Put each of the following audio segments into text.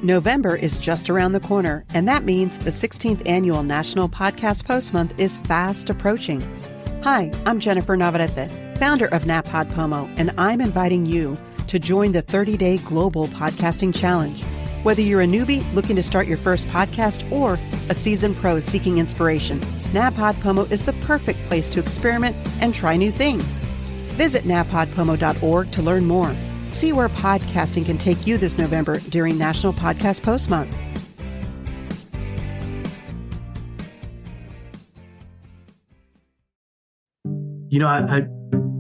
November is just around the corner, and that means the 16th Annual National Podcast Post Month is fast approaching. Hi, I'm Jennifer Navarrete, founder of NaPodPomo, and I'm inviting you to join the 30-day Global Podcasting Challenge. Whether you're a newbie looking to start your first podcast or a seasoned pro seeking inspiration, NaPodPomo is the perfect place to experiment and try new things. Visit napodpomo.org to learn more. See where podcasting can take you this November during National Podcast Post Month. You know,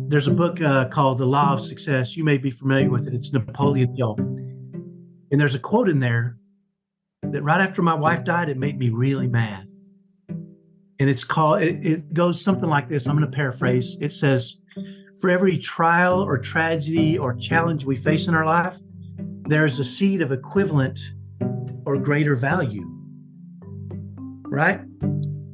there's a book called The Law of Success. You may be familiar with it. It's Napoleon Hill. And there's a quote in there that right after my wife died, it made me really mad. And it's called, it goes something like this. I'm going to paraphrase. It says, for every trial or tragedy or challenge we face in our life, there's a seed of equivalent or greater value, right?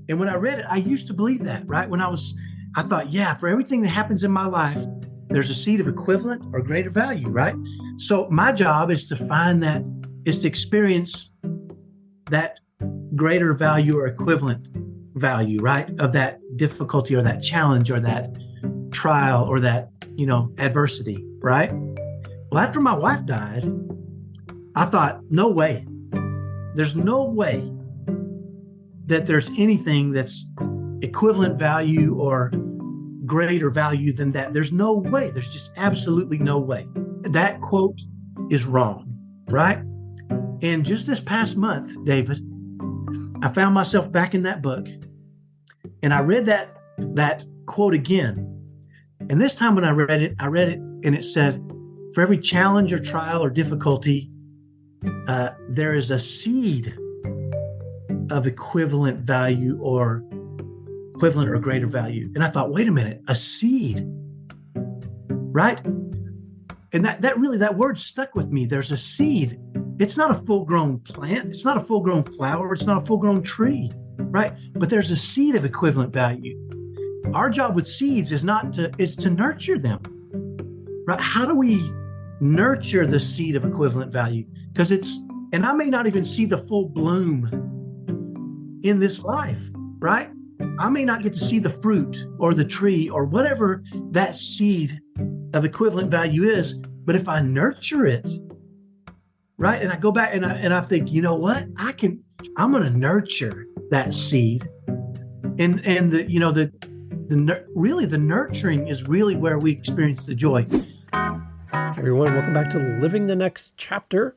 And when I read it, I used to believe that, right? I thought, yeah, for everything that happens in my life, there's a seed of equivalent or greater value, right? So my job is to find that, is to experience that greater value or equivalent value, right? Of that difficulty or that challenge or that trial or that, adversity, right? Well, after my wife died, I thought, no way. There's no way that there's anything that's equivalent value or greater value than that. There's no way. There's just absolutely no way. That quote is wrong, right? And just this past month, David, I found myself back in that book and I read that quote again. And this time when I read it and it said, for every challenge or trial or difficulty, there is a seed of equivalent value or equivalent or greater value. And I thought, wait a minute, a seed, right? And that word stuck with me. There's a seed. It's not a full-grown plant. It's not a full-grown flower. It's not a full-grown tree, right? But there's a seed of equivalent value. Our job with seeds is to nurture them, right? How do we nurture the seed of equivalent value? And I may not even see the full bloom in this life, right? I may not get to see the fruit or the tree or whatever that seed of equivalent value is, but if I nurture it, right? And I go back and I think, you know what? I'm going to nurture that seed. And really the nurturing is really where we experience the joy. Hey everyone, welcome back to Living the Next Chapter.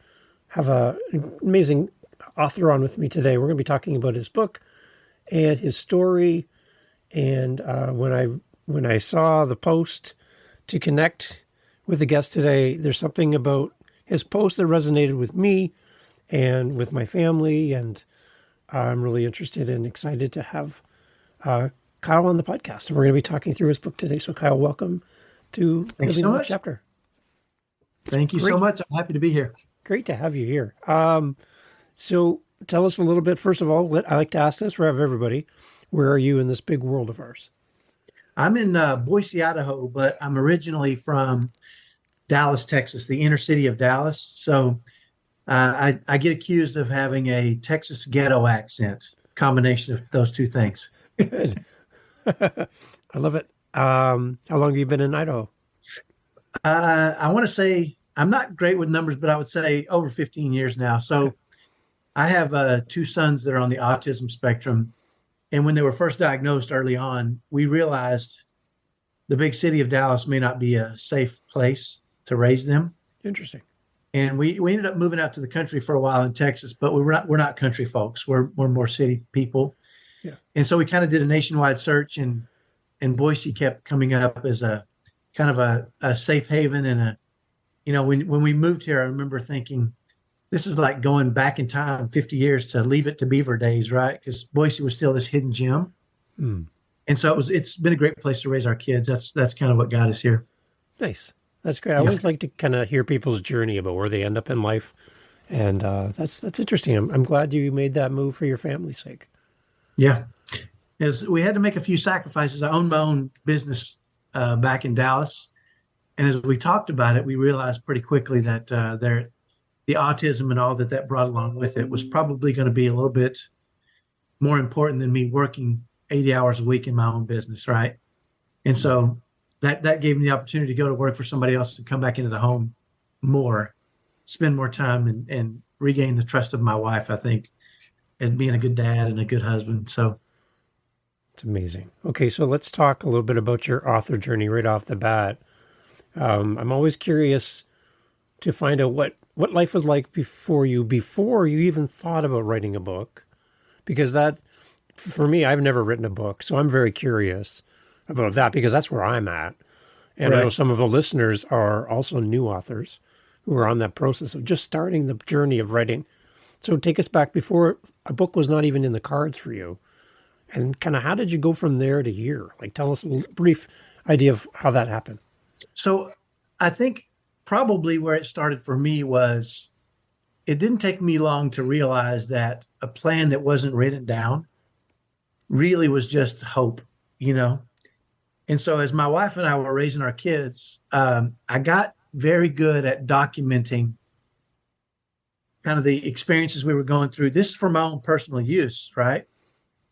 Have an amazing author on with me today. We're going to be talking about his book and his story. And when I saw the post to connect with the guest today, there's something about his post that resonated with me and with my family. And I'm really interested and excited to have Kyle on the podcast. And we're going to be talking through his book today. So Kyle, welcome to Living the Next Chapter. Thank you so much. I'm happy to be here. Great to have you here. So tell us a little bit, first of all, I like to ask this for everybody. Where are you in this big world of ours? I'm in Boise, Idaho, but I'm originally from Dallas, Texas, the inner city of Dallas. So I get accused of having a Texas ghetto accent, combination of those two things. Good. I love it. How long have you been in Idaho? I want to say, I'm not great with numbers, but I would say over 15 years now. So okay. I have two sons that are on the autism spectrum. And when they were first diagnosed early on, we realized the big city of Dallas may not be a safe place to raise them. Interesting. And we ended up moving out to the country for a while in Texas, but we're not country folks. We're more city people. Yeah. And so we kind of did a nationwide search, and Boise kept coming up as a kind of a safe haven. And when we moved here, I remember thinking, this is like going back in time 50 years to Leave It to Beaver days, right? Because Boise was still this hidden gem. Mm. And so it's been a great place to raise our kids. That's kind of what got us here. Nice. That's great. I always like to kind of hear people's journey about where they end up in life. And that's interesting. I'm glad you made that move for your family's sake. Yeah. As we had to make a few sacrifices. I owned my own business back in Dallas. And as we talked about it, we realized pretty quickly that the autism and all that that brought along with it was probably going to be a little bit more important than me working 80 hours a week in my own business, right? And so that gave me the opportunity to go to work for somebody else and come back into the home more, spend more time and regain the trust of my wife, I think, as being a good dad and a good husband. So it's amazing. Okay, so let's talk a little bit about your author journey right off the bat. I'm always curious to find out what life was like before you even thought about writing a book, because that, for me, I've never written a book, so I'm very curious about that because that's where I'm at. And right. I know some of the listeners are also new authors who are on that process of just starting the journey of writing. So take us back before a book was not even in the cards for you. And kind of how did you go from there to here? Like, tell us a brief idea of how that happened. So I think probably where it started for me was it didn't take me long to realize that a plan that wasn't written down really was just hope, you know? And so as my wife and I were raising our kids, I got very good at documenting kind of the experiences we were going through. This is for my own personal use, right?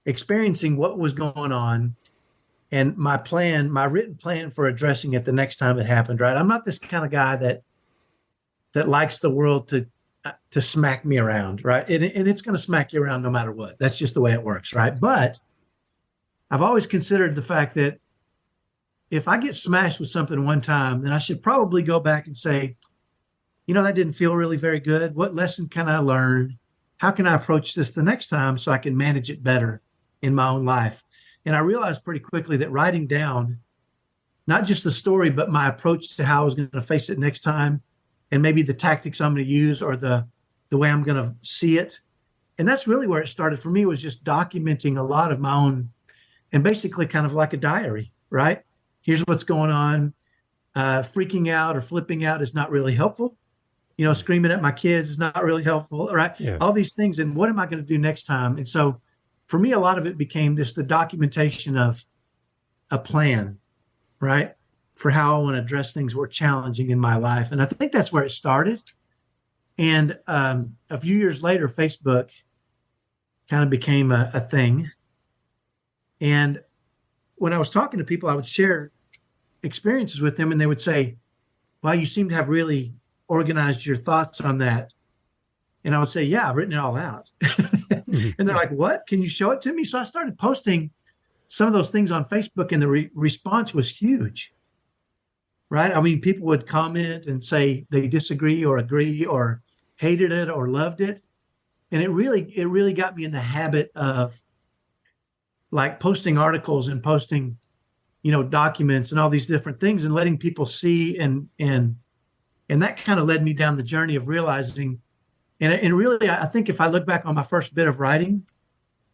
Experiencing what was going on and my written plan for addressing it the next time it happened, right? I'm not this kind of guy that likes the world to smack me around, right? And it's going to smack you around no matter what. That's just the way it works, right? But I've always considered the fact that if I get smashed with something one time, then I should probably go back and say, you know, that didn't feel really very good. What lesson can I learn? How can I approach this the next time so I can manage it better in my own life? And I realized pretty quickly that writing down, not just the story, but my approach to how I was going to face it next time, and maybe the tactics I'm going to use or the way I'm going to see it. And that's really where it started for me, was just documenting a lot of my own, and basically kind of like a diary, right? Here's what's going on. Freaking out or flipping out is not really helpful. You know, screaming at my kids is not really helpful, right? Yeah. All these things. And what am I going to do next time? And so for me, a lot of it became just the documentation of a plan, right? For how I want to address things were challenging in my life. And I think that's where it started. And a few years later, Facebook kind of became a thing. And when I was talking to people, I would share experiences with them and they would say, wow, you seem to have really organized your thoughts on that. And I would say, yeah, I've written it all out. And they're like, what? Can you show it to me? So I started posting some of those things on Facebook, and the response was huge, right? I mean, people would comment and say they disagree or agree or hated it or loved it. And it really got me in the habit of like posting articles and posting, you know, documents and all these different things and letting people see. And that kind of led me down the journey of realizing, and really, I think if I look back on my first bit of writing,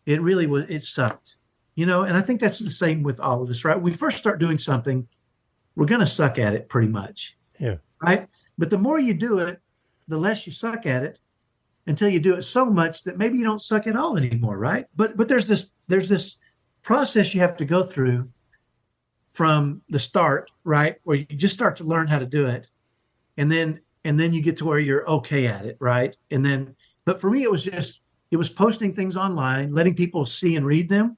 it sucked, you know, and I think that's the same with all of us, right? We first start doing something, we're going to suck at it pretty much. Yeah. Right. But the more you do it, the less you suck at it until you do it so much that maybe you don't suck at all anymore. Right. But there's this process you have to go through from the start, right? Where you just start to learn how to do it. And then you get to where you're okay at it, right? But for me, it was posting things online, letting people see and read them,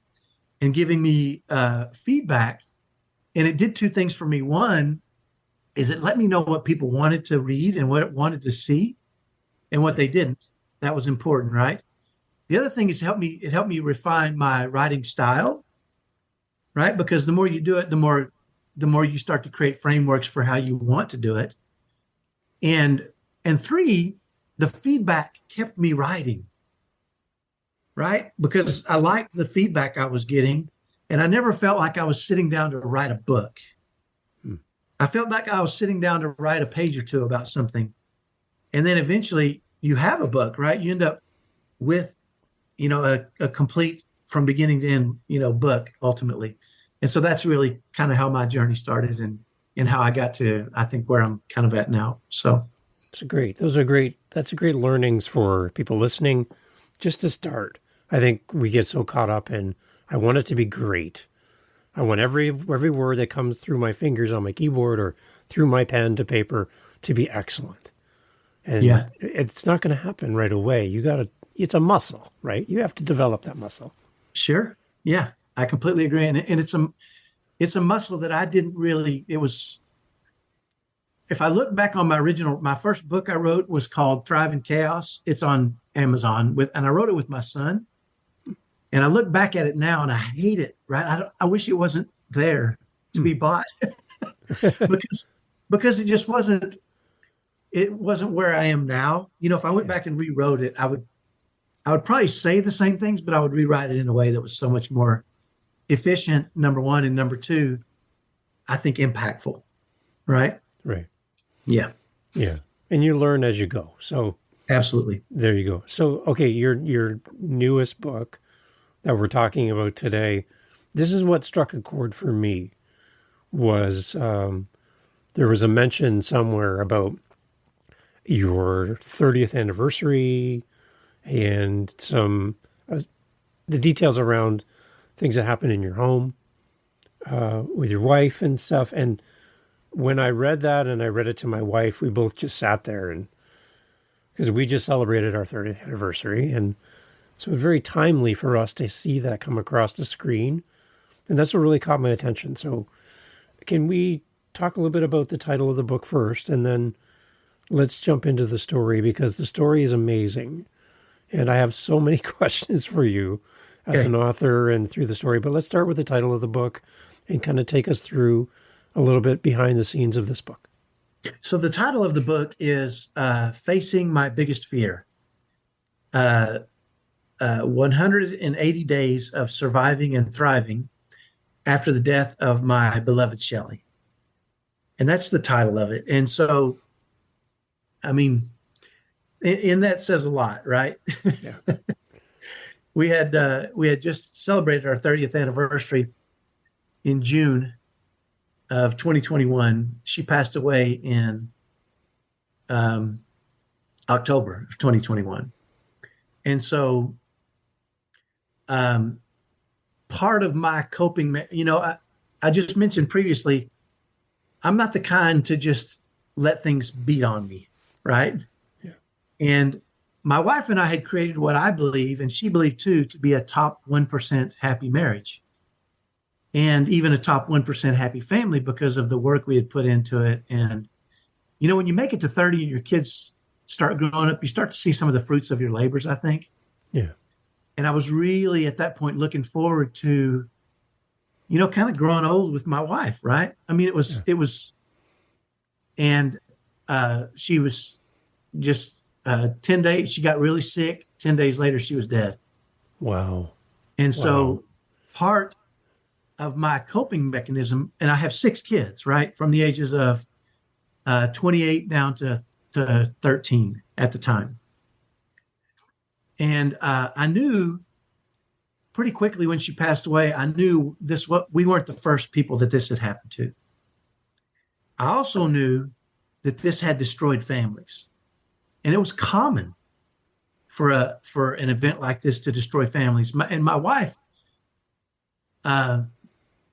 and giving me feedback. And it did two things for me. One is it let me know what people wanted to read and what it wanted to see, and what they didn't. That was important, right? The other thing is it helped me refine my writing style, right? Because the more you do it, the more you start to create frameworks for how you want to do it. And three, the feedback kept me writing, right? Because I liked the feedback I was getting, and I never felt like I was sitting down to write a book. I felt like I was sitting down to write a page or two about something. And then eventually you have a book, right? You end up with, you know, a complete from beginning to end, you know, book ultimately. And so that's really kind of how my journey started and how I got to, I think, where I'm kind of at now. So that's great learnings for people listening. Just to start, I think we get so caught up in, I want it to be great. I want every word that comes through my fingers on my keyboard or through my pen to paper to be excellent. And Yeah, it's not going to happen right away. It's a muscle, right? You have to develop that muscle. sure. Yeah, I completely agree. And it's a muscle that I didn't really, it was, if I look back on my first book I wrote was called Thrive in Chaos. It's on Amazon and I wrote it with my son. And I look back at it now and I hate it, right? I wish it wasn't there to be bought because it wasn't where I am now. If I went back and rewrote it, I would probably say the same things, but I would rewrite it in a way that was so much more efficient, number one, and number two, I think impactful. Right? Right. Yeah. Yeah. And you learn as you go. So absolutely. There you go. So, okay, your newest book that we're talking about today, this is what struck a chord for me was there was a mention somewhere about your 30th anniversary and some the details around things that happen in your home with your wife and stuff. And when I read that and I read it to my wife, we both just sat there and because we just celebrated our 30th anniversary. And so it was very timely for us to see that come across the screen. And that's what really caught my attention. So can we talk a little bit about the title of the book first, and then let's jump into the story because the story is amazing. And I have so many questions for you as an author and through the story. But let's start with the title of the book and kind of take us through a little bit behind the scenes of this book. So the title of the book is Facing My Biggest Fear, 180 Days of Surviving and Thriving After the Death of My Beloved Shelley. And that's the title of it. And so, I mean, and that says a lot, right? Yeah. We had just celebrated our 30th anniversary in June of 2021. She passed away in October of 2021. And so part of my coping, I just mentioned previously, I'm not the kind to just let things beat on me, right? Yeah. And my wife and I had created what I believe, and she believed too, to be a top 1% happy marriage. And even a top 1% happy family because of the work we had put into it. And, when you make it to 30 and your kids start growing up, you start to see some of the fruits of your labors, I think. Yeah. And I was really at that point looking forward to, kind of growing old with my wife, right? I mean, and she was just 10 days, she got really sick. 10 days later, she was dead. Wow. And so part of my coping mechanism, and I have 6 kids, right? From the ages of 28 down to 13 at the time. And I knew pretty quickly when she passed away, I knew we weren't the first people that this had happened to. I also knew that this had destroyed families. And it was common for an event like this to destroy families. My wife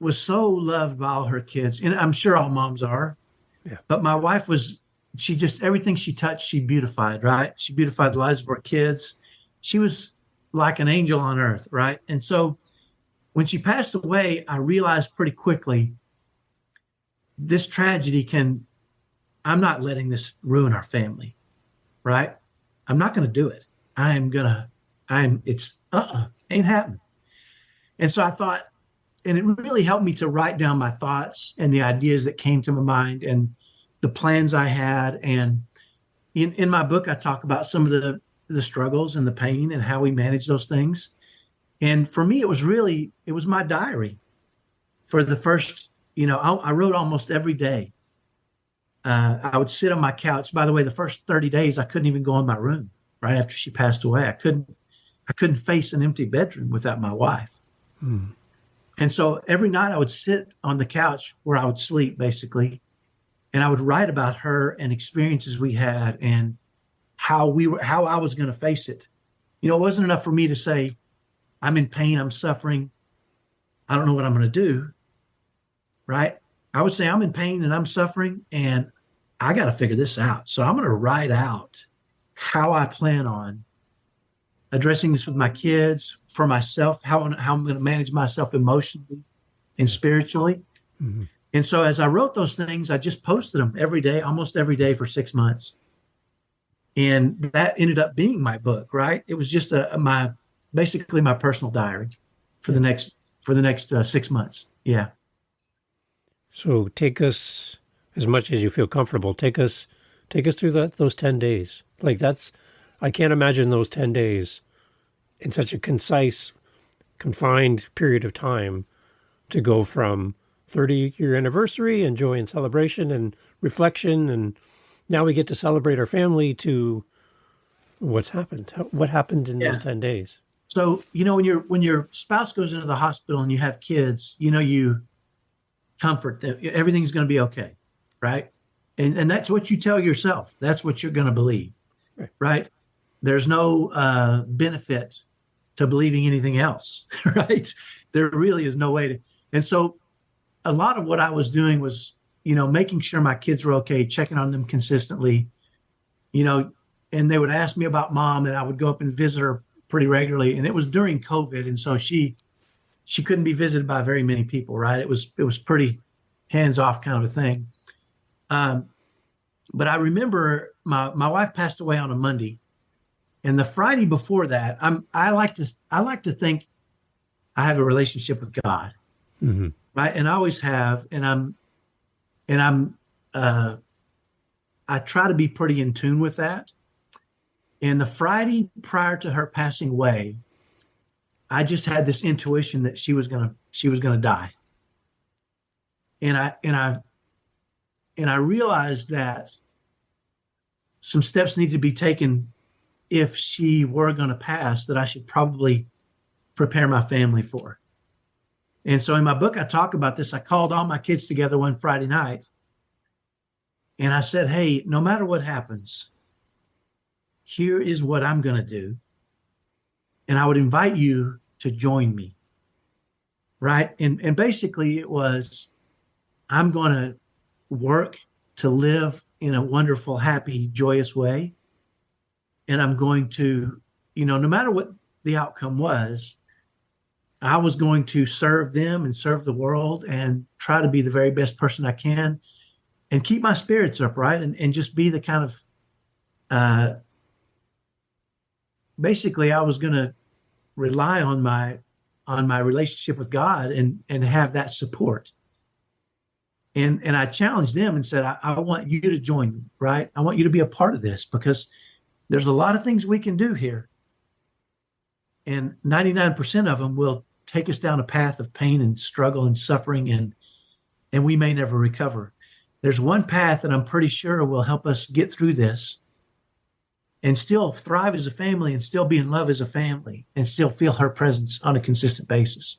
was so loved by all her kids, and I'm sure all moms are. Yeah. But my wife everything she touched, she beautified, right? She beautified the lives of her kids. She was like an angel on earth, right? And so when she passed away, I realized pretty quickly this tragedy I'm not letting this ruin our family, right? I'm not going to do it. Ain't happening. And so I thought, and it really helped me to write down my thoughts and the ideas that came to my mind and the plans I had. And in my book, I talk about some of the struggles and the pain and how we manage those things. And for me, it was my diary for the first, I wrote almost every day. I would sit on my couch. By the way, the first 30 days, I couldn't even go in my room right after she passed away. I couldn't face an empty bedroom without my wife. And so every night I would sit on the couch where I would sleep, basically, and I would write about her and experiences we had and how I was going to face it. It wasn't enough for me to say, I'm in pain, I'm suffering, I don't know what I'm going to do, right? I would say I'm in pain and I'm suffering, and I got to figure this out. So I'm going to write out how I plan on addressing this with my kids, for myself, how I'm going to manage myself emotionally and spiritually. Mm-hmm. And so as I wrote those things, I just posted them every day, almost every day for 6 months. And that ended up being my book, right? It was just basically my personal diary for the next 6 months. Yeah. So take us, as much as you feel comfortable, take us through those 10 days. Like I can't imagine those 10 days in such a concise, confined period of time to go from 30-year anniversary and joy and celebration and reflection, and now we get to celebrate our family, to what's happened. What happened in those 10 days? So, when your spouse goes into the hospital and you have kids, you comfort them. Everything's going to be okay, right? And that's what you tell yourself. That's what you're going to believe, right? There's no benefit to believing anything else, right? There really is no way to. And so a lot of what I was doing was, making sure my kids were okay, checking on them consistently, and they would ask me about mom, and I would go up and visit her pretty regularly. And it was during COVID. And so she couldn't be visited by very many people, right? It was pretty hands-off kind of a thing. But I remember my wife passed away on a Monday, and the Friday before that, I like to think I have a relationship with God, mm-hmm. right? And I always have, and I try to be pretty in tune with that. And the Friday prior to her passing away, I just had this intuition that she was gonna die, and I realized that some steps needed to be taken if she were going to pass, that I should probably prepare my family for. And so in my book, I talk about this. I called all my kids together one Friday night, and I said, hey, no matter what happens, here is what I'm going to do. And I would invite you to join me, right? And basically it was, I'm going to work to live in a wonderful, happy, joyous way. And I'm going to, no matter what the outcome was, I was going to serve them and serve the world and try to be the very best person I can and keep my spirits up, right? And just be the kind of, basically I was going to rely on my relationship with God and have that support. And I challenged them and said, I want you to join me, right? I want you to be a part of this, because there's a lot of things we can do here. And 99% of them will take us down a path of pain and struggle and suffering, and we may never recover. There's one path that I'm pretty sure will help us get through this and still thrive as a family and still be in love as a family and still feel her presence on a consistent basis.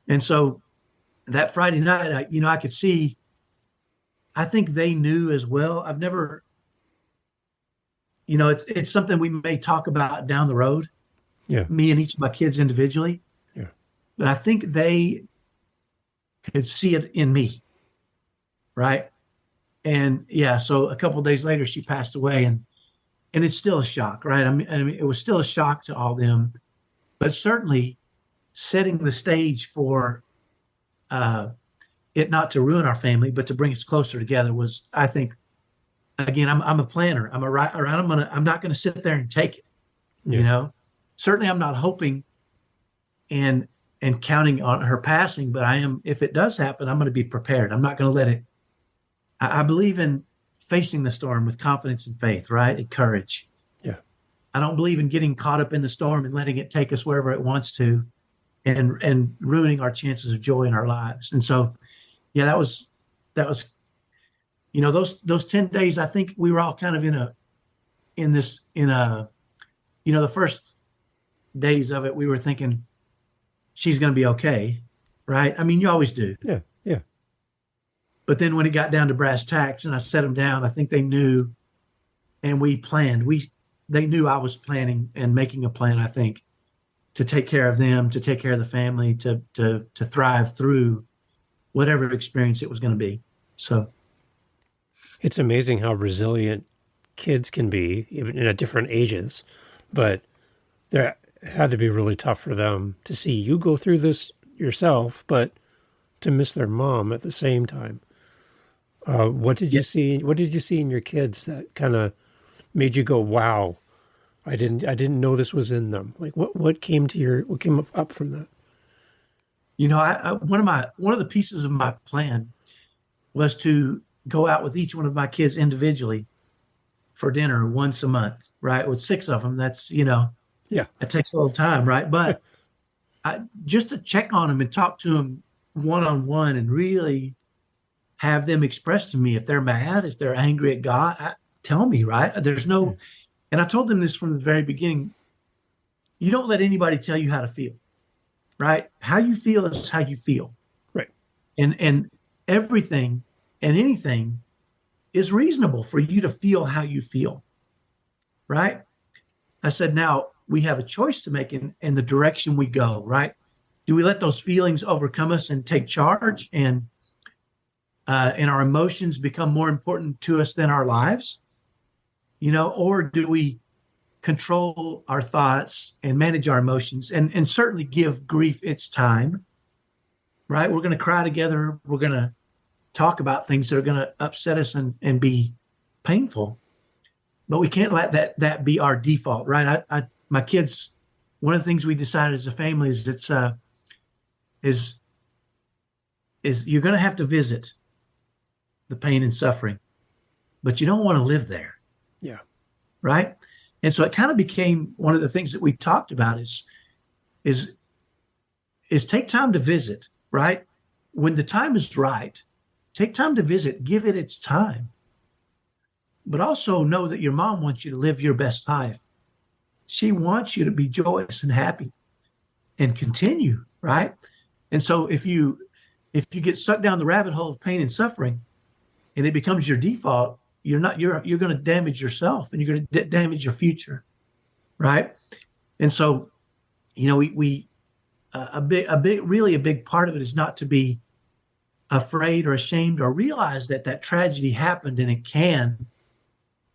And so that Friday night, I could see, I think they knew as well. I've never, it's something we may talk about down the road. Yeah. Me and each of my kids individually. Yeah. But I think they could see it in me. Right. And so a couple of days later, she passed away, and it's still a shock, right? I mean, it was still a shock to all them, but certainly setting the stage for it not to ruin our family, but to bring us closer together was, I think, again, I'm a planner. I'm a writer. I'm not going to sit there and take it. Yeah. Certainly I'm not hoping and counting on her passing, but I am, if it does happen, I'm going to be prepared. I'm not going to let it. I believe in facing the storm with confidence and faith, right? And courage. Yeah. I don't believe in getting caught up in the storm and letting it take us wherever it wants to, and ruining our chances of joy in our lives. And so, that was, those 10 days, I think we were all kind of the first days of it, we were thinking she's going to be okay. Right. I mean, you always do. Yeah. Yeah. But then when it got down to brass tacks and I set them down, I think they knew, and we planned. They knew I was planning and making a plan, I think, to take care of them, to take care of the family, to thrive through whatever experience it was going to be. So, it's amazing how resilient kids can be, even at different ages. But that had to be really tough for them to see you go through this yourself, but to miss their mom at the same time. What did you see? What did you see in your kids that kind of made you go, "Wow, I didn't know this was in them"? Like what came up from that? You know, one of the pieces of my plan was to go out with each one of my kids individually for dinner once a month, right? With 6 of them, that's, Yeah, it takes a little time, right? But just to check on them and talk to them one-on-one and really have them express to me if they're mad, if they're angry at God, tell me, right? And I told them this from the very beginning. You don't let anybody tell you how to feel, right? How you feel is how you feel. right. And everything and anything is reasonable for you to feel how you feel, right? I said, now we have a choice to make in the direction we go, right? Do we let those feelings overcome us and take charge and our emotions become more important to us than our lives? Or do we control our thoughts and manage our emotions and certainly give grief its time, right? We're going to cry together. We're going to talk about things that are going to upset us and be painful, but we can't let that be our default, right? My kids, one of the things we decided as a family is you're going to have to visit the pain and suffering, but you don't want to live there. Yeah. Right. And so it kind of became one of the things that we talked about is take time to visit, right? When the time is right, take time to visit, give it its time. But also know that your mom wants you to live your best life. She wants you to be joyous and happy and continue, right? And so if you get sucked down the rabbit hole of pain and suffering and it becomes your default, you're going to damage yourself and you're going to damage your future, right? And so, a big part of it is not to be afraid or ashamed or realize that tragedy happened, and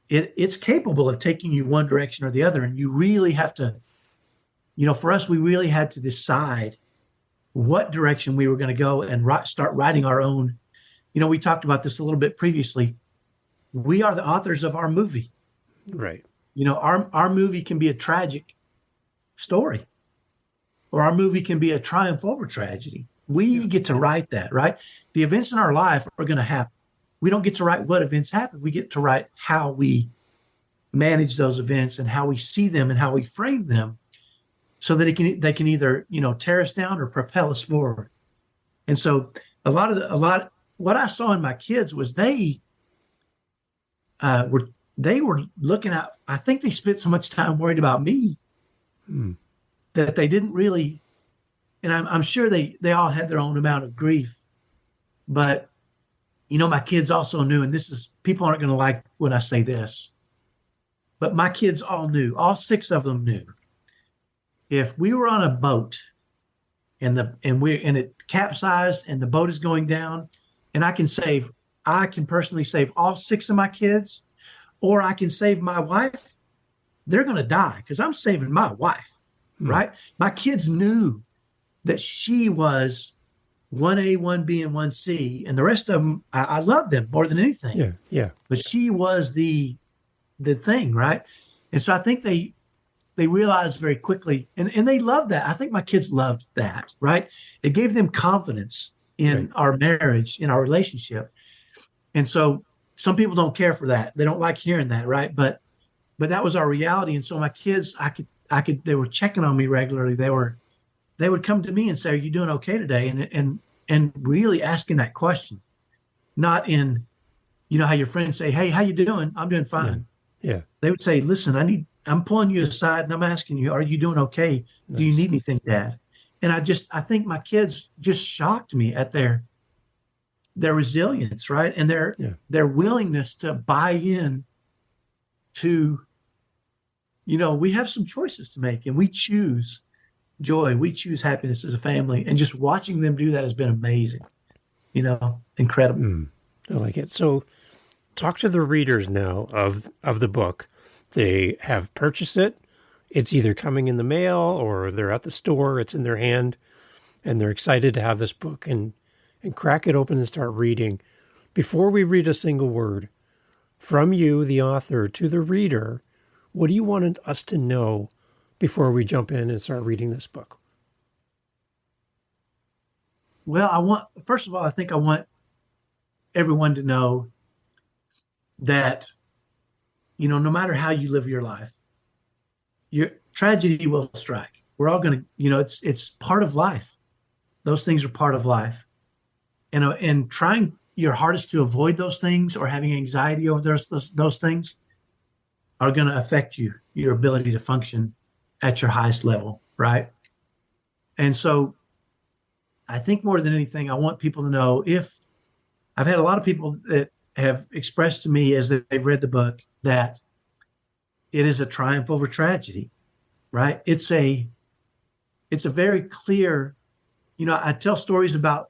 it's capable of taking you one direction or the other. And you really have to, for us, we really had to decide what direction we were going to go and start writing our own. We talked about this a little bit previously. We are the authors of our movie. Right. Our movie can be a tragic story, or our movie can be a triumph over tragedy. We get to write that, right? The events in our life are going to happen. We don't get to write what events happen. We get to write how we manage those events and how we see them and how we frame them so that they can either, tear us down or propel us forward. And so what I saw in my kids was they were looking at, I think they spent so much time worried about me that they didn't really, and I'm sure they all had their own amount of grief, but my kids also knew, and people aren't going to like when I say this, but my kids all knew, all 6 of them knew, if we were on a boat and it capsized and the boat is going down, and I can personally save all 6 of my kids, or I can save my wife, they're going to die because I'm saving my wife, right? My kids knew that she was 1A, 1B, and 1C, and the rest of them, I love them more than anything. Yeah, yeah. But she was the thing, right? And so I think they realized very quickly, and they loved that. I think my kids loved that, right? It gave them confidence in our marriage, in our relationship. And so some people don't care for that. They don't like hearing that, right? But that was our reality. And so my kids, they were checking on me regularly. They would come to me and say, "Are you doing okay today?" And really asking that question, not in, how your friends say, "Hey, how you doing?" "I'm doing fine." Yeah. They would say, "Listen, I'm pulling you aside and I'm asking you, are you doing okay? Nice. Do you need anything, Dad?" And I think my kids just shocked me at their resilience, right? And their willingness to buy in to, we have some choices to make, and we choose joy. We choose happiness as a family. And just watching them do that has been amazing, incredible. I like it. So talk to the readers now of the book. They have purchased it. It's either coming in the mail or they're at the store. It's in their hand, and they're excited to have this book and crack it open and start reading. Before we read a single word, from you, the author, to the reader, what do you want us to know before we jump in and start reading this book? Well, first of all, I think I want everyone to know that, no matter how you live your life, your tragedy will strike. We're all going to, it's part of life. Those things are part of life. And trying your hardest to avoid those things or having anxiety over those things are going to affect your ability to function at your highest level, right? And so I think more than anything, I want people to know, if I've had a lot of people that have expressed to me as they've read the book that it is a triumph over tragedy, right? It's a very clear, I tell stories about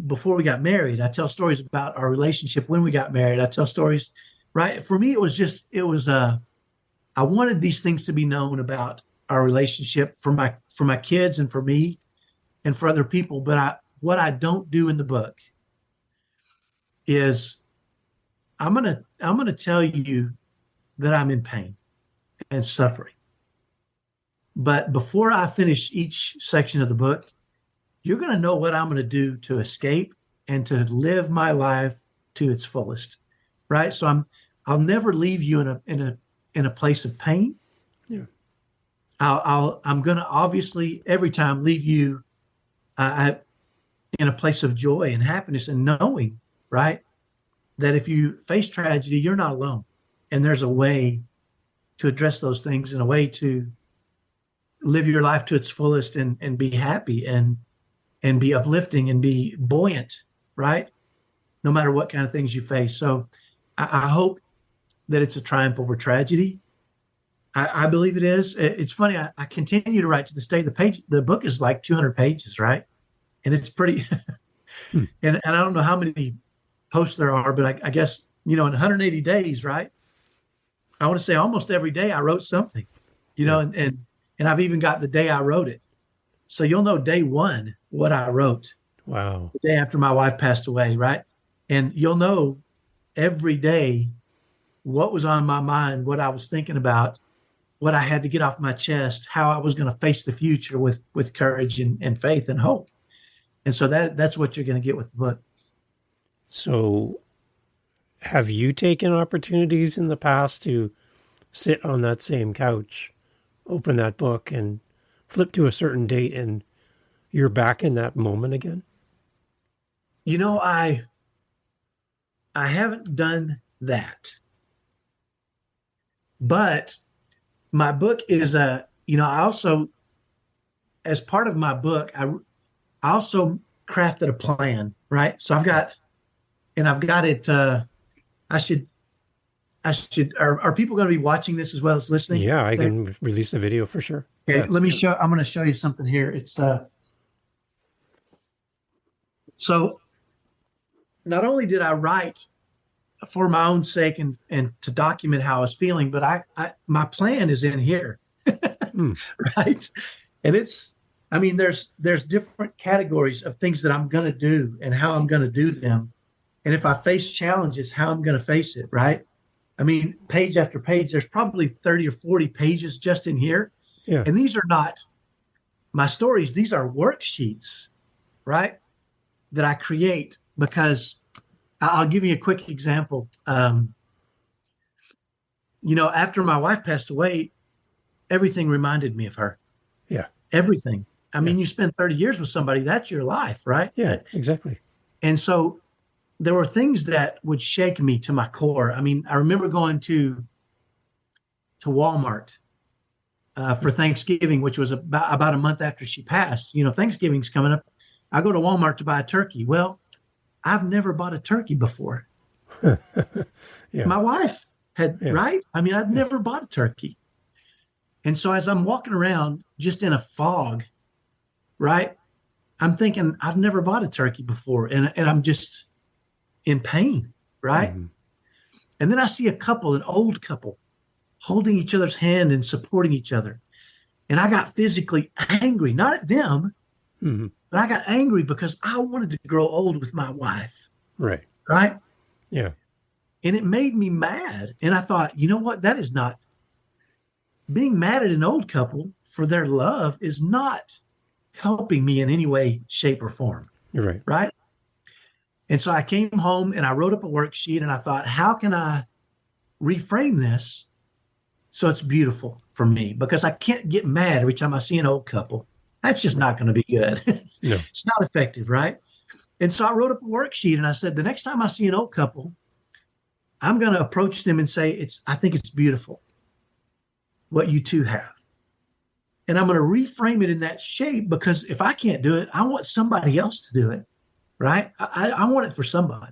before we got married. I tell stories about our relationship when we got married. I tell stories, right? For me, I wanted these things to be known about our relationship for my kids and for me and for other people. But what I don't do in the book is I'm gonna tell you that I'm in pain and suffering. But before I finish each section of the book, you're going to know what I'm going to do to escape and to live my life to its fullest, right? So I'll never leave you in a place of pain. Yeah. I'm going to obviously every time leave you in a place of joy and happiness and knowing, right, that if you face tragedy, you're not alone, and there's a way to address those things and a way to live your life to its fullest and be happy and be uplifting and be buoyant, right? No matter what kind of things you face. So I hope that it's a triumph over tragedy. I believe it is. It's funny. I continue to write to this day. The book is like 200 pages, right? And it's pretty, and I don't know how many posts there are, but I guess, in 180 days, right? I want to say almost every day I wrote something, and I've even got the day I wrote it. So you'll know day one what I wrote. Wow. The day after my wife passed away, right? And you'll know every day what was on my mind, what I was thinking about, what I had to get off my chest, how I was going to face the future with courage and faith and hope. And so that's what you're going to get with the book. So have you taken opportunities in the past to sit on that same couch, open that book, and flip to a certain date, and you're back in that moment again? I haven't done that. But my book is I also, as part of my book, I also crafted a plan, right? So I've got it. Are people going to be watching this as well as listening? Yeah, I can release the video for sure. Okay, Yeah. I'm going to show you something here. It's so not only did I write for my own sake and to document how I was feeling, but my plan is in here, right? And there's different categories of things that I'm going to do and how I'm going to do them. And if I face challenges, how I'm going to face it, right? Page after page, there's probably 30 or 40 pages just in here. Yeah. And these are not my stories. These are worksheets, right, that I create because I'll give you a quick example. After my wife passed away, everything reminded me of her. Yeah. Everything. You spend 30 years with somebody, that's your life, right? Yeah, exactly. And so there were things that would shake me to my core. I remember going to Walmart for Thanksgiving, which was about a month after she passed. Thanksgiving's coming up. I go to Walmart to buy a turkey. Well, I've never bought a turkey before. Yeah. My wife had, right? I'd never bought a turkey. And so as I'm walking around just in a fog, right, I'm thinking, I've never bought a turkey before. And I'm just in pain, right? Mm-hmm. And then I see a couple, an old couple, holding each other's hand and supporting each other. And I got physically angry, not at them, but I got angry because I wanted to grow old with my wife. Right. Right. Yeah. And it made me mad. And I thought, you know what? That is not being mad at an old couple for their love is not helping me in any way, shape, or form. You're right. Right. And so I came home and I wrote up a worksheet and I thought, how can I reframe this so it's beautiful for me? Because I can't get mad every time I see an old couple. That's just not going to be good. No. It's not effective, right? And so I wrote up a worksheet and I said, the next time I see an old couple, I'm going to approach them and say, I think it's beautiful what you two have. And I'm going to reframe it in that shape, because if I can't do it, I want somebody else to do it, right? I want it for somebody.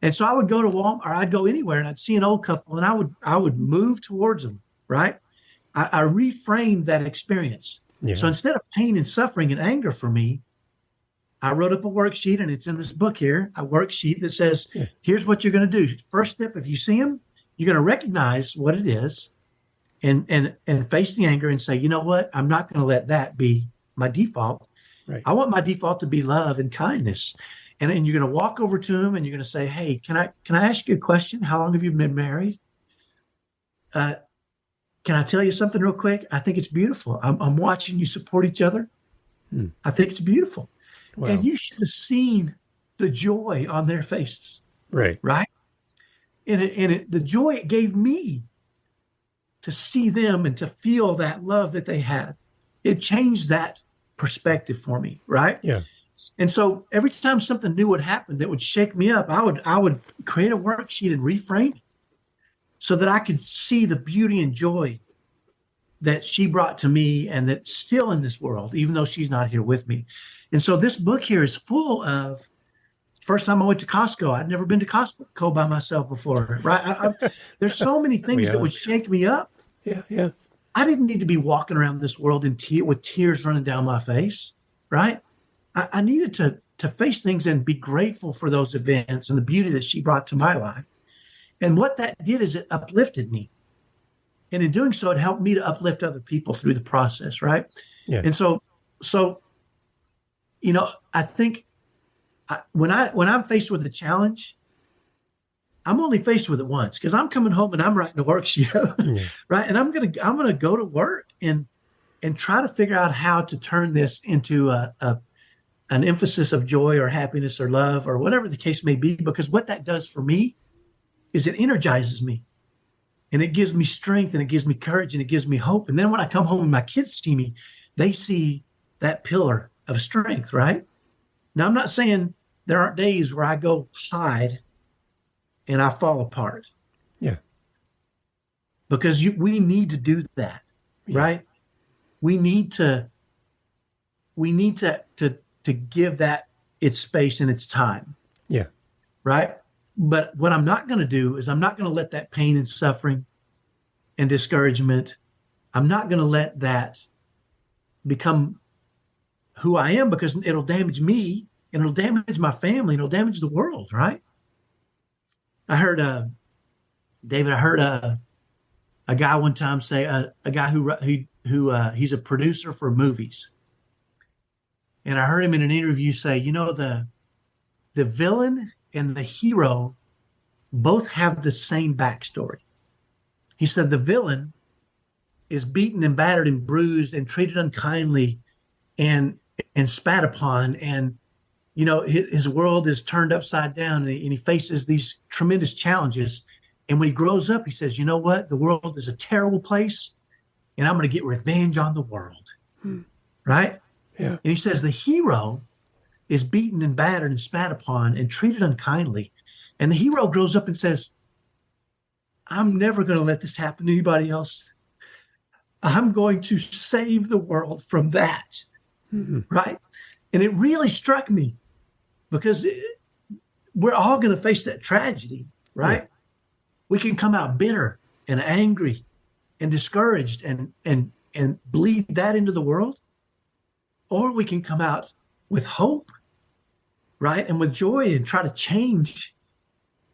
And so I would go to Walmart, or I'd go anywhere and I'd see an old couple and I would move towards them, right? I reframed that experience. Yeah. So instead of pain and suffering and anger for me, I wrote up a worksheet, and it's in this book here, a worksheet that says, here's what you're going to do. First step, if you see them, you're going to recognize what it is and face the anger and say, you know what? I'm not going to let that be my default. Right. I want my default to be love and kindness. And you're going to walk over to them and you're going to say, hey, can I ask you a question? How long have you been married? Can I tell you something real quick? I think it's beautiful. I'm watching you support each other. I think it's beautiful. Wow. And you should have seen the joy on their faces. Right. Right. And the joy it gave me to see them and to feel that love that they had. It changed that perspective for me. Right. Yeah. And so every time something new would happen that would shake me up, I would create a worksheet and reframe it so that I could see the beauty and joy that she brought to me and that's still in this world, even though she's not here with me. And so this book here is full of, first time I went to Costco, I'd never been to Costco by myself before, right? There's so many things that would shake me up. Yeah, yeah. I didn't need to be walking around this world with tears running down my face, right? I needed to face things and be grateful for those events and the beauty that she brought to my life. And what that did is it uplifted me. And in doing so, it helped me to uplift other people through the process, right? Yeah. And so, you know, I think when I'm faced with a challenge, I'm only faced with it once, because I'm coming home and I'm writing a worksheet, right? And I'm gonna go to work and try to figure out how to turn this into an emphasis of joy or happiness or love or whatever the case may be, because what that does for me is it energizes me and it gives me strength and it gives me courage and it gives me hope. And then when I come home and my kids see me, they see that pillar of strength, right? Now, I'm not saying there aren't days where I go hide and I fall apart. Yeah. Because we need to do that, right? We need to give that its space and its time. Yeah. Right. But what I'm not going to do is I'm not going to let that pain and suffering and discouragement, I'm not going to let that become who I am, because it'll damage me and it'll damage my family and it'll damage the world. Right. I heard, David, a guy one time say, a guy who he's a producer for movies. And I heard him in an interview say, you know, the villain and the hero both have the same backstory. He said the villain is beaten and battered and bruised and treated unkindly and spat upon. And, you know, his world is turned upside down and he faces these tremendous challenges. And when he grows up, he says, you know what? The world is a terrible place and I'm going to get revenge on the world. Right? Yeah. And he says the hero is beaten and battered and spat upon and treated unkindly. And the hero grows up and says, I'm never going to let this happen to anybody else. I'm going to save the world from that. Right? And it really struck me, because we're all going to face that tragedy, right? Yeah. We can come out bitter and angry and discouraged and bleed that into the world. Or we can come out with hope, right? And with joy and try to change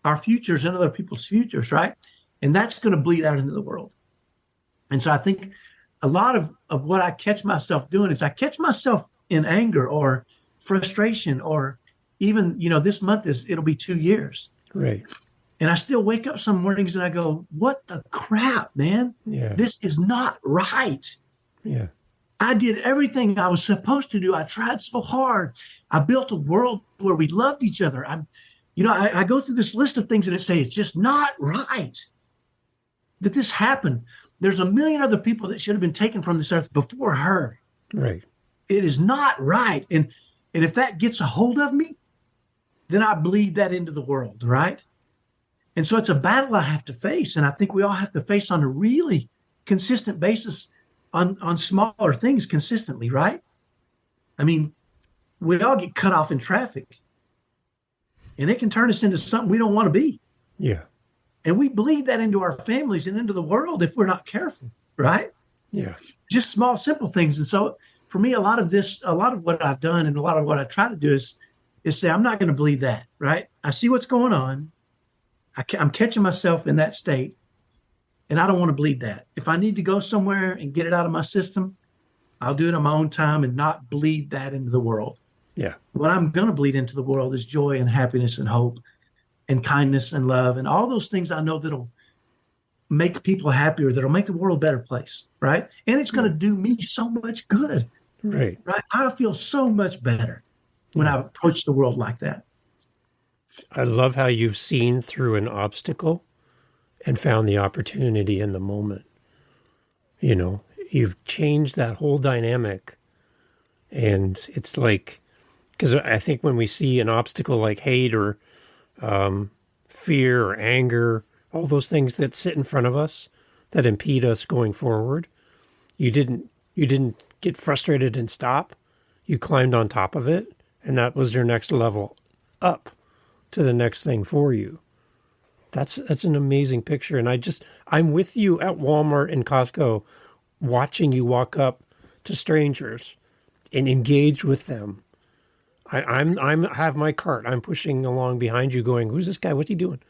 our futures and other people's futures, right? And that's going to bleed out into the world. And so I think a lot of what I catch myself doing is I catch myself in anger or frustration, or even, this month it'll be 2 years. Right. And I still wake up some mornings and I go, what the crap, man? Yeah. This is not right. Yeah. I did everything I was supposed to do. I tried so hard. I built a world where we loved each other. I go through this list of things and it say it's just not right that this happened. There's a million other people that should have been taken from this earth before her. Right. It is not right. And if that gets a hold of me, then I bleed that into the world, right? And so it's a battle I have to face. And I think we all have to face on a really consistent basis on smaller things consistently, right? I mean, we all get cut off in traffic and it can turn us into something we don't want to be. Yeah. And we bleed that into our families and into the world if we're not careful, right? Yeah. Just small, simple things. And so for me, a lot of what I've done and a lot of what I try to do is say, I'm not going to bleed that, right? I see what's going on. I'm catching myself in that state, and I don't want to bleed that. If I need to go somewhere and get it out of my system, I'll do it on my own time and not bleed that into the world. Yeah. What I'm going to bleed into the world is joy and happiness and hope and kindness and love and all those things I know that'll make people happier, that'll make the world a better place, right? And it's going to do me so much good. Right. Right. I feel so much better when I approach the world like that. I love how you've seen through an obstacle and found the opportunity in the moment. You've changed that whole dynamic. And it's like, because I think when we see an obstacle like hate or fear or anger, all those things that sit in front of us that impede us going forward, you didn't get frustrated and stop. You climbed on top of it, and that was your next level up to the next thing for you. That's an amazing picture. And I'm with you at Walmart and Costco, watching you walk up to strangers and engage with them. I have my cart. I'm pushing along behind you going, who's this guy? What's he doing?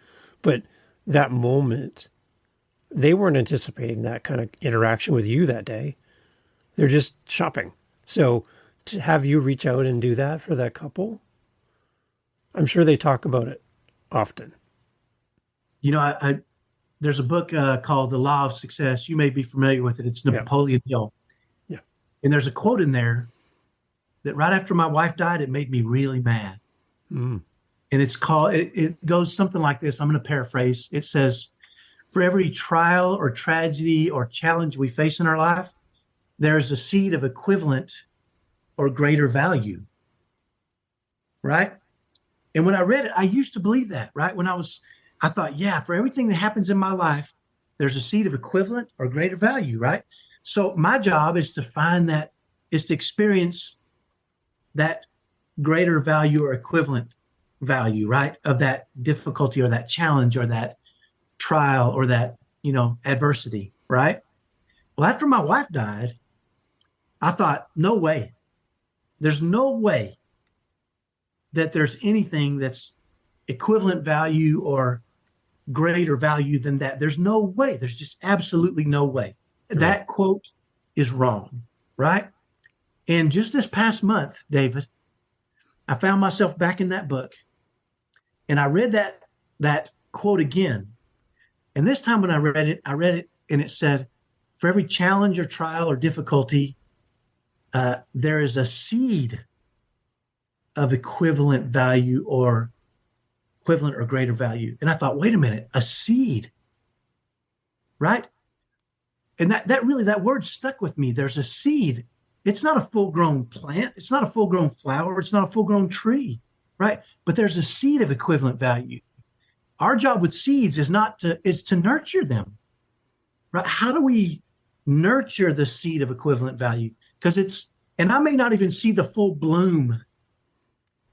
But that moment, they weren't anticipating that kind of interaction with you that day. They're just shopping. So to have you reach out and do that for that couple, I'm sure they talk about it often. There's a book called The Law of Success. You may be familiar with it. It's Napoleon Hill. Yeah. And there's a quote in there that right after my wife died, it made me really mad. Mm. And it goes something like this. I'm going to paraphrase. It says, for every trial or tragedy or challenge we face in our life, there is a seed of equivalent or greater value. Right? And when I read it, I used to believe that, right? I thought, yeah, for everything that happens in my life, there's a seed of equivalent or greater value, right? So my job is to experience that greater value or equivalent value, right? Of that difficulty or that challenge or that trial or that, adversity, right? Well, after my wife died, I thought, no way. There's no way that there's anything that's equivalent value or greater value than that. There's no way. There's just absolutely no way. Right. That quote is wrong, right? And just this past month, David, I found myself back in that book, and I read that quote again. And this time when I read it, and it said, for every challenge or trial or difficulty, there is a seed of equivalent value or equivalent or greater value. And I thought, wait a minute, a seed, right? And that word stuck with me. There's a seed. It's not a full-grown plant. It's not a full-grown flower. It's not a full-grown tree, right? But there's a seed of equivalent value. Our job with seeds is to nurture them, right? How do we nurture the seed of equivalent value? And I may not even see the full bloom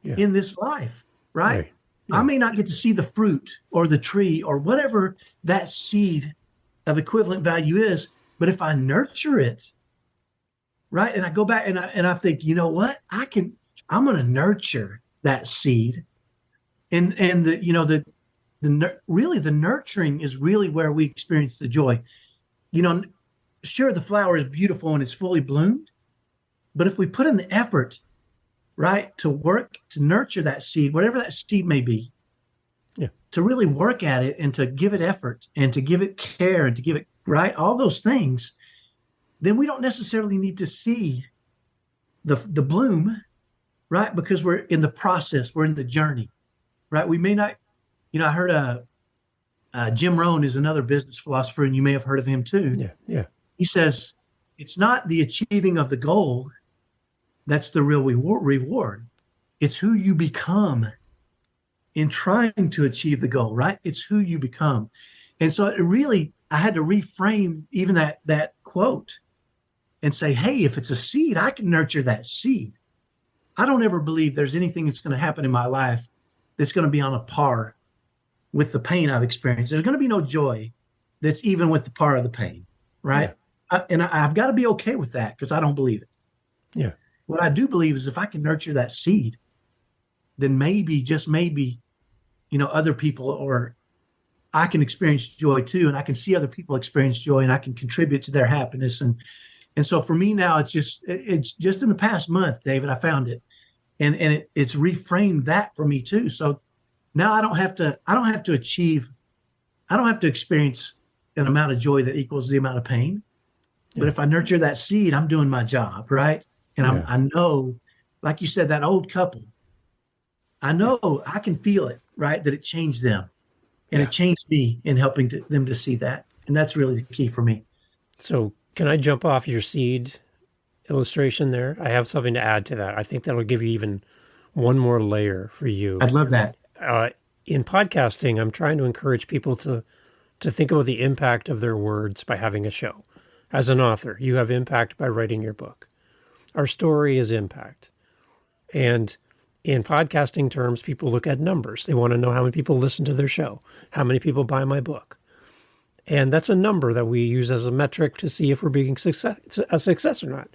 in this life, right? Yeah. I may not get to see the fruit or the tree or whatever that seed of equivalent value is, but if I nurture it, right? And I go back and I think, you know what? I'm going to nurture that seed. And the really the nurturing is really where we experience the joy. Sure, the flower is beautiful and it's fully bloomed, but if we put in the effort, right, to work to nurture that seed, whatever that seed may be, to really work at it and to give it effort and to give it care and to give it, right, all those things, then we don't necessarily need to see the bloom, right, because we're in the process, we're in the journey, right? We may not, I heard Jim Rohn is another business philosopher, and you may have heard of him too. Yeah. He says, it's not the achieving of the goal that's the real reward. It's who you become in trying to achieve the goal, right? It's who you become. And so I had to reframe even that quote and say, hey, if it's a seed, I can nurture that seed. I don't ever believe there's anything that's going to happen in my life that's going to be on a par with the pain I've experienced. There's going to be no joy that's even with the par of the pain, right? Yeah. I've got to be okay with that because I don't believe it. Yeah. What I do believe is if I can nurture that seed, then maybe, just maybe, other people, or I can experience joy too, and I can see other people experience joy, and I can contribute to their happiness. And so for me now, it's just in the past month, David, I found it, and it's reframed that for me too. So now I don't have to experience an amount of joy that equals the amount of pain. Yeah. But if I nurture that seed, I'm doing my job, right? And I know, like you said, that old couple, I know I can feel it, right? That it changed them, and it changed me in helping them to see that. And that's really the key for me. So can I jump off your seed illustration there? I have something to add to that. I think that'll give you even one more layer for you. I'd love that. In podcasting, I'm trying to encourage people to think about the impact of their words by having a show. As an author, you have impact by writing your book. Our story is impact. And in podcasting terms, people look at numbers. They want to know how many people listen to their show, how many people buy my book. And that's a number that we use as a metric to see if we're being a success or not.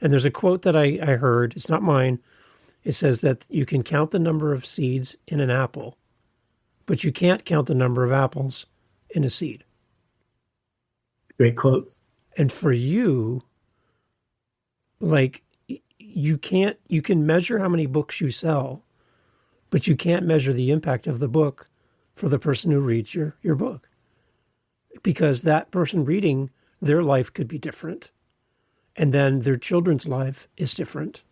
And there's a quote that I heard, it's not mine. It says that you can count the number of seeds in an apple, but you can't count the number of apples in a seed. Great quote. And for you, like, you can measure how many books you sell, but you can't measure the impact of the book for the person who reads your book. Because that person reading, their life could be different. And then their children's life is different.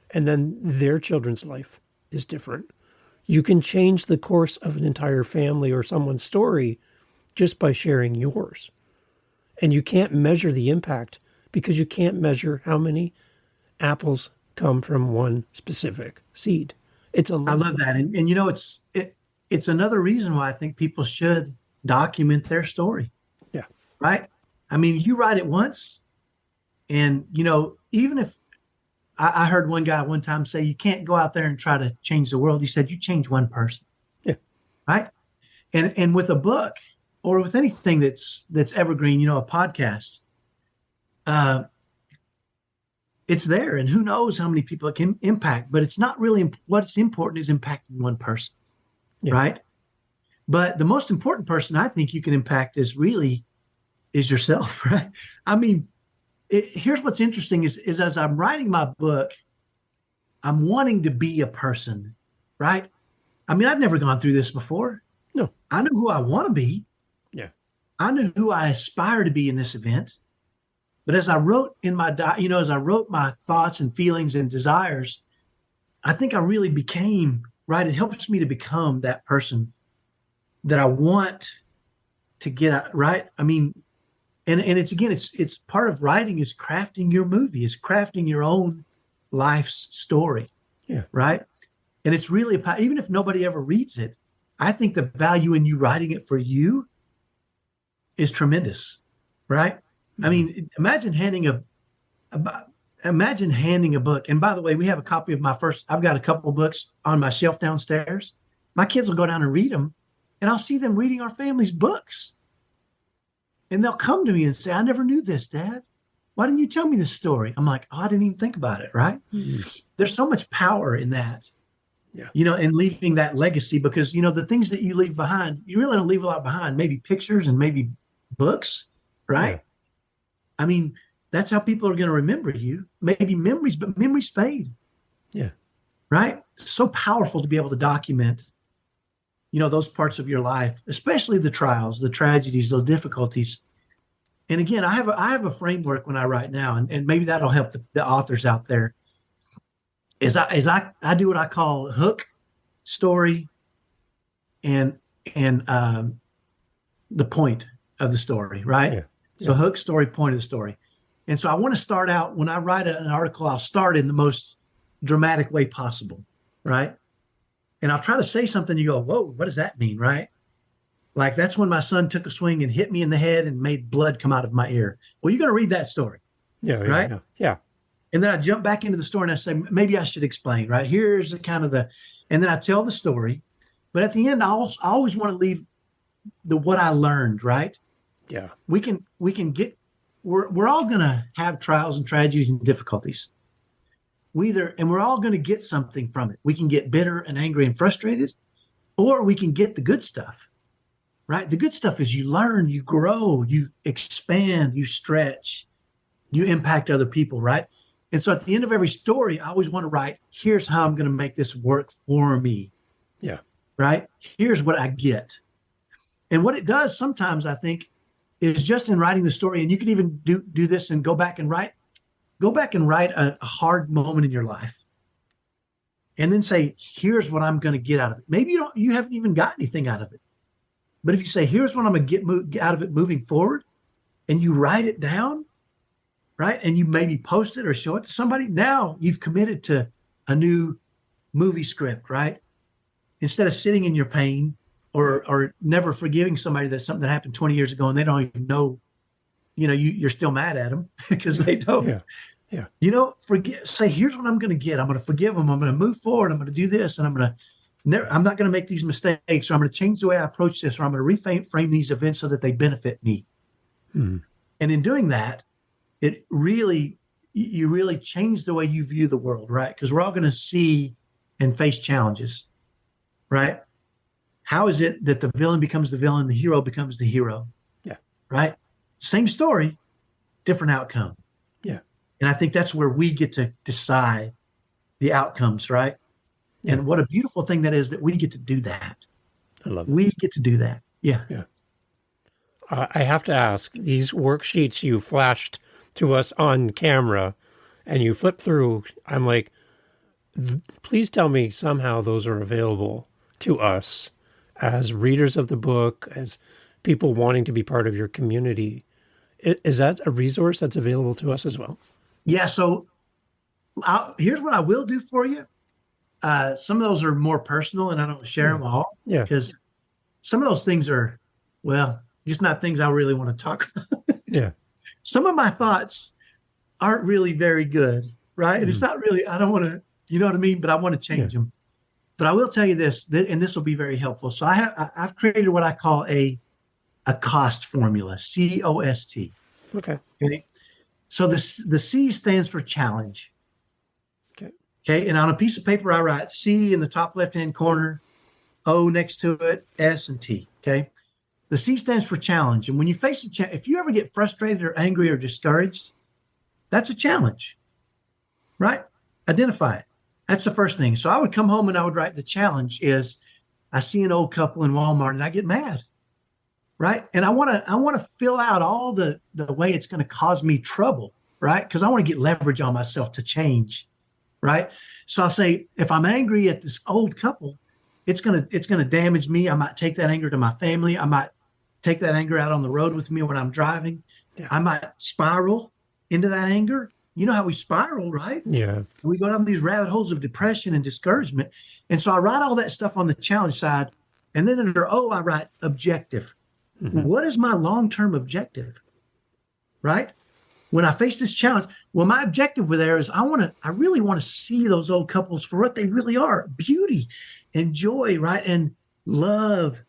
And then their children's life is different. You can change the course of an entire family or someone's story just by sharing yours. And you can't measure the impact because you can't measure how many apples come from one specific seed. I love that. And it's another reason why I think people should document their story. Yeah. Right? I mean, you write it once, and, even if I heard one guy one time say, you can't go out there and try to change the world. He said, you change one person. Yeah. Right? And with a book or with anything that's evergreen, a podcast, it's there, and who knows how many people it can impact, but it's not really what's important is impacting one person. Yeah. Right? But the most important person I think you can impact is yourself, right? I mean, here's what's interesting is as I'm writing my book, I'm wanting to be a person, right? I mean, I've never gone through this before. No. I know who I want to be. Yeah. I know who I aspire to be in this event. But as I wrote in my, as I wrote my thoughts and feelings and desires, I think I really became, right? It helps me to become that person that I want to get at, right? I mean, and it's part of writing is crafting your movie, is crafting your own life's story. Yeah. Right. And it's really, even if nobody ever reads it, I think the value in you writing it for you is tremendous. Right. Mm-hmm. I mean, imagine handing a book. And by the way, we have a copy of I've got a couple of books on my shelf downstairs. My kids will go down and read them, and I'll see them reading our family's books. And they'll come to me and say, I never knew this, Dad. Why didn't you tell me this story? I'm like, I didn't even think about it, right? Mm-hmm. There's so much power in that. Yeah. And leaving that legacy, because, the things that you leave behind, you really don't leave a lot behind, maybe pictures and maybe books, right? Yeah. I mean, that's how people are going to remember you. Maybe memories, but memories fade, Yeah. right? It's so powerful to be able to document, those parts of your life, especially the trials, the tragedies, those difficulties. And again, I have a framework when I write now, and maybe that'll help the authors out there. I do what I call hook, story, and the point of the story, right? Yeah. So hook, story, point of the story. And so I want to start out, when I write an article, I'll start in the most dramatic way possible, right? And I'll try to say something, you go, whoa, what does that mean, right? Like, that's when my son took a swing and hit me in the head and made blood come out of my ear. Well, you're going to read that story, Yeah. right? Yeah. Yeah. And then I jump back into the story and I say, maybe I should explain, right? Here's the kind of and then I tell the story. But at the end, I always want to leave what I learned, right? Yeah. We're all going to have trials and tragedies and difficulties. We're all going to get something from it. We can get bitter and angry and frustrated, or we can get the good stuff, right? The good stuff is you learn, you grow, you expand, you stretch, you impact other people, right? And so at the end of every story, I always want to write, here's how I'm going to make this work for me. Yeah. Right? Here's what I get. And what it does sometimes, I think, is just in writing the story, and you could even do this and go back and write a hard moment in your life. And then say, here's what I'm going to get out of it. Maybe you haven't even got anything out of it. But if you say, here's what I'm going to get out of it moving forward, and you write it down, right? And you maybe post it or show it to somebody. Now you've committed to a new movie script, right? Instead of sitting in your pain or never forgiving somebody that's something that happened 20 years ago and they don't even know, you're still mad at them because they don't. Yeah. Yeah. Say, here's what I'm going to get. I'm going to forgive them. I'm going to move forward. I'm going to do this, and I'm not going to make these mistakes. Or I'm going to change the way I approach this, or I'm going to reframe these events so that they benefit me. Mm-hmm. And in doing that, you really change the way you view the world, right? Because we're all going to see and face challenges, right? How is it that the villain becomes the villain, the hero becomes the hero? Yeah. Right? Same story, different outcome. Yeah. And I think that's where we get to decide the outcomes, right? Yeah. And what a beautiful thing that is, that we get to do that. I love it. We get to do that. Yeah. Yeah. I have to ask, these worksheets you flashed to us on camera and you flip through, I'm like, please tell me somehow those are available to us as readers of the book, as people wanting to be part of your community. Is that a resource that's available to us as well? Yeah. So here's what I will do for you. Some of those are more personal, and I don't share them all. Yeah. Because some of those things are, just not things I really want to talk about. Yeah. Some of my thoughts aren't really very good, right? And it's not really, I don't want to, you know what I mean? But I want to change them. But I will tell you this, and this will be very helpful. So I've created what I call a COST formula, COST. Okay. So the C stands for challenge. Okay. And on a piece of paper, I write C in the top left-hand corner, O next to it, S and T. Okay. The C stands for challenge. And when you face if you ever get frustrated or angry or discouraged, that's a challenge, right? Identify it. That's the first thing. So I would come home and I would write, the challenge is I see an old couple in Walmart and I get mad, right? And I want to fill out all the way it's going to cause me trouble, right? Because I want to get leverage on myself to change, right? So I'll say, if I'm angry at this old couple, it's going to damage me. I might take that anger to my family. I might take that anger out on the road with me when I'm driving. Yeah. I might spiral into that anger. You know how we spiral, right? Yeah. We go down these rabbit holes of depression and discouragement. And so I write all that stuff on the challenge side. And then under O, I write objective. Mm-hmm. What is my long-term objective, right? When I face this challenge, my objective there is I really want to see those old couples for what they really are: beauty and joy, right? And love.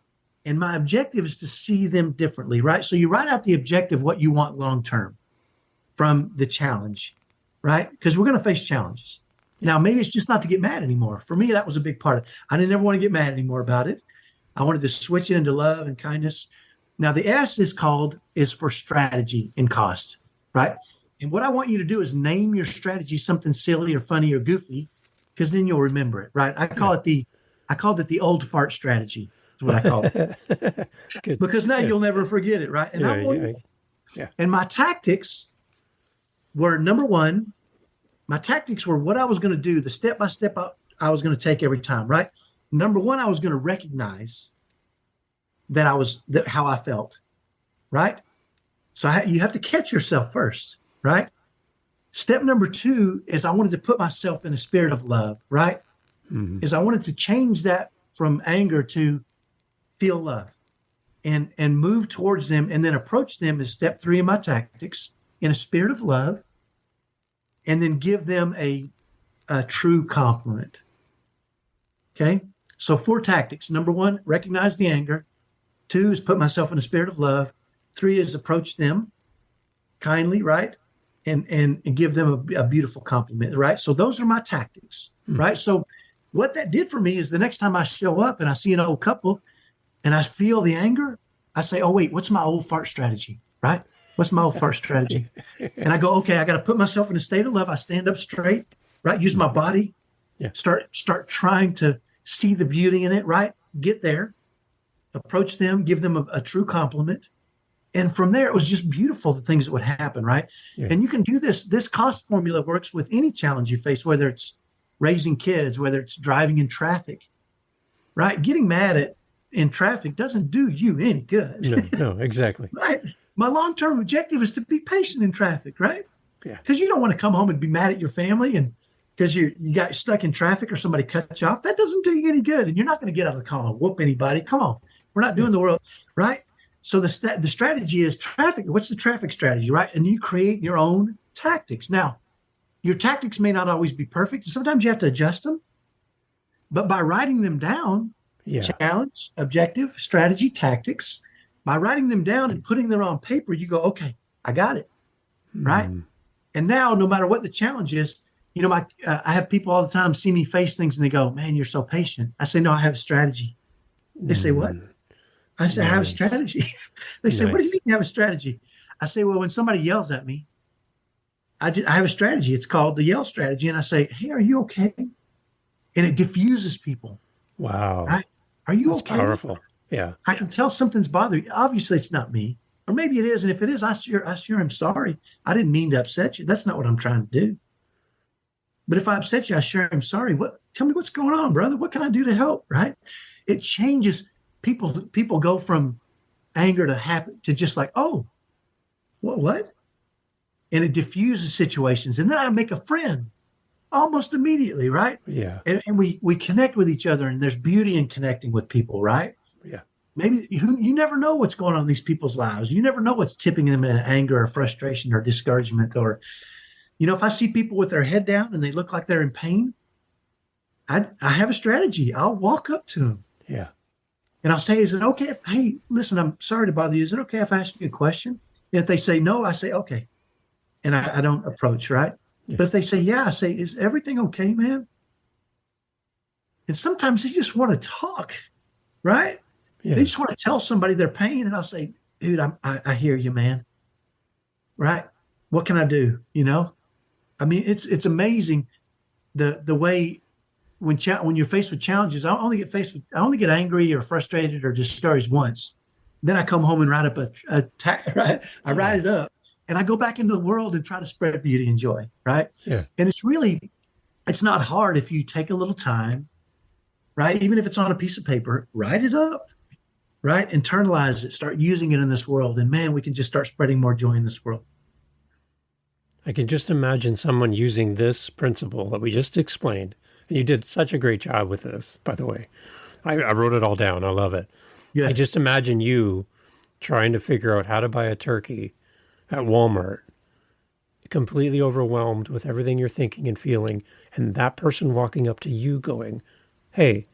And my objective is to see them differently, right? So you write out the objective, what you want long-term from the challenge, right? Because we're going to face challenges. Now, maybe it's just not to get mad anymore. For me, that was a big part of it. I didn't ever want to get mad anymore about it. I wanted to switch it into love and kindness. Now, the S is for strategy and cost, right? And what I want you to do is name your strategy something silly or funny or goofy, because then you'll remember it, right? I called it the old fart strategy. Is what I call it. Good. Because now you'll never forget it, right? And and my tactics were, number one, my tactics were what I was going to do, the step by step I was going to take every time, right? Number one, I was going to recognize that how I felt, right? So you have to catch yourself first, right? Step number two is I wanted to put myself in a spirit of love, right? Mm-hmm. Is I wanted to change that from anger to feel love and move towards them, and then approach them as step three of my tactics in a spirit of love, and then give them a true compliment. Okay? So 4 tactics. Number 1, recognize the anger. 2 is put myself in a spirit of love. 3 is approach them kindly, right? And give them a beautiful compliment, right? So those are my tactics, right? So what that did for me is the next time I show up and I see an old couple and I feel the anger, I say, oh, wait, what's my old fart strategy, right? What's my old fart strategy? And I go, okay, I got to put myself in a state of love. I stand up straight, right? Use my body. Yeah. Start trying to see the beauty in it, right? Get there, approach them, give them a true compliment. And from there, it was just beautiful, the things that would happen, right? Yeah. And you can do this. This cost formula works with any challenge you face, whether it's raising kids, whether it's driving in traffic, right? Getting mad in traffic doesn't do you any good. No, exactly. Right? My long-term objective is to be patient in traffic, right? Yeah. Because you don't want to come home and be mad at your family and because you got stuck in traffic or somebody cut you off. That doesn't do you any good. And you're not going to get out of the car and whoop anybody. Come on. We're not doing the world, right? So the strategy is traffic. What's the traffic strategy, right? And you create your own tactics. Now, your tactics may not always be perfect. Sometimes you have to adjust them. But by writing them down, challenge, objective, strategy, tactics, by writing them down and putting them on paper, you go, okay, I got it, right? And now, no matter what the challenge is, you know, I have people all the time see me face things and they go, man, you're so patient. I say, no, I have a strategy. They say, what? I say, I have a strategy. They say, what do you mean you have a strategy? I say, well, when somebody yells at me, I have a strategy. It's called the yell strategy. And I say, hey, are you okay? And it diffuses people. Wow. Right? Are you That's okay? Powerful. Yeah. I can tell something's bothering you. Obviously, it's not me. Or maybe it is. And if it is, I sure am sorry. I didn't mean to upset you. That's not what I'm trying to do. But if I upset you, I sure am sorry. Tell me what's going on, brother. What can I do to help? Right? It changes. People go from anger to happy to just like, oh, what? And it diffuses situations. And then I make a friend almost immediately, right? Yeah. And we connect with each other, and there's beauty in connecting with people, right? Yeah. Maybe you never know what's going on in these people's lives. You never know what's tipping them in anger or frustration or discouragement. Or, you know, if I see people with their head down and they look like they're in pain, I have a strategy. I'll walk up to them. Yeah. And I'll say, is it okay hey, listen, I'm sorry to bother you. Is it okay if I ask you a question? And if they say no, I say, okay. And I don't approach, right? Yeah. But if they say, yeah, I say, is everything okay, man? And sometimes they just want to talk, right? Yeah. They just want to tell somebody their pain. And I'll say, dude, I hear you, man. Right? What can I do? You know? I mean, it's amazing the way when you're faced with challenges, I only get angry or frustrated or discouraged once. Then I come home and write up right? I write it up and I go back into the world and try to spread beauty and joy, right? Yeah. And it's not hard if you take a little time, right? Even if it's on a piece of paper, write it up, right? Internalize it, start using it in this world. And man, we can just start spreading more joy in this world. I can just imagine someone using this principle that we just explained. And you did such a great job with this, by the way. I wrote it all down. I love it. Yeah. I just imagine you trying to figure out how to buy a turkey at Walmart, completely overwhelmed with everything you're thinking and feeling, and that person walking up to you going, hey,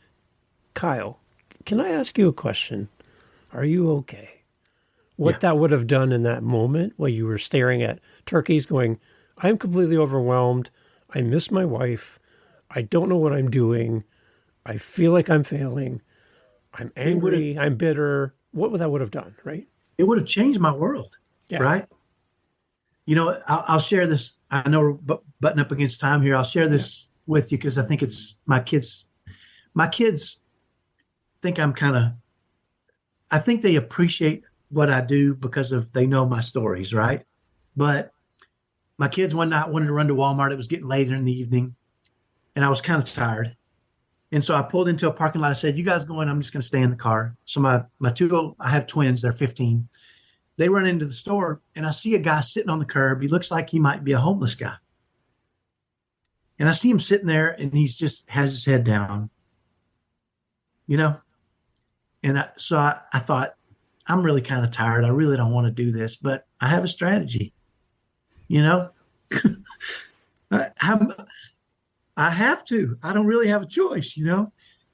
Kyle, can I ask you a question? Are you okay? What that would have done in that moment while you were staring at turkeys going, I'm completely overwhelmed. I miss my wife. I don't know what I'm doing. I feel like I'm failing. I'm angry. I'm bitter. What would that would have done, right? It would have changed my world, Yeah. right? I'll share this. I know we're butting up against time here. I'll share this with you because I think it's my kids. My kids think I think they appreciate what I do because they know my stories, right? But my kids one night wanted to run to Walmart. It was getting later in the evening, and I was kind of tired. And so I pulled into a parking lot. I said, "You guys go in. I'm just going to stay in the car." So I have twins. They're 15. They run into the store, and I see a guy sitting on the curb. He looks like he might be a homeless guy. And I see him sitting there, and he's just has his head down, And so I thought, I'm really kind of tired. I really don't want to do this, but I have a strategy, I have to. I don't really have a choice,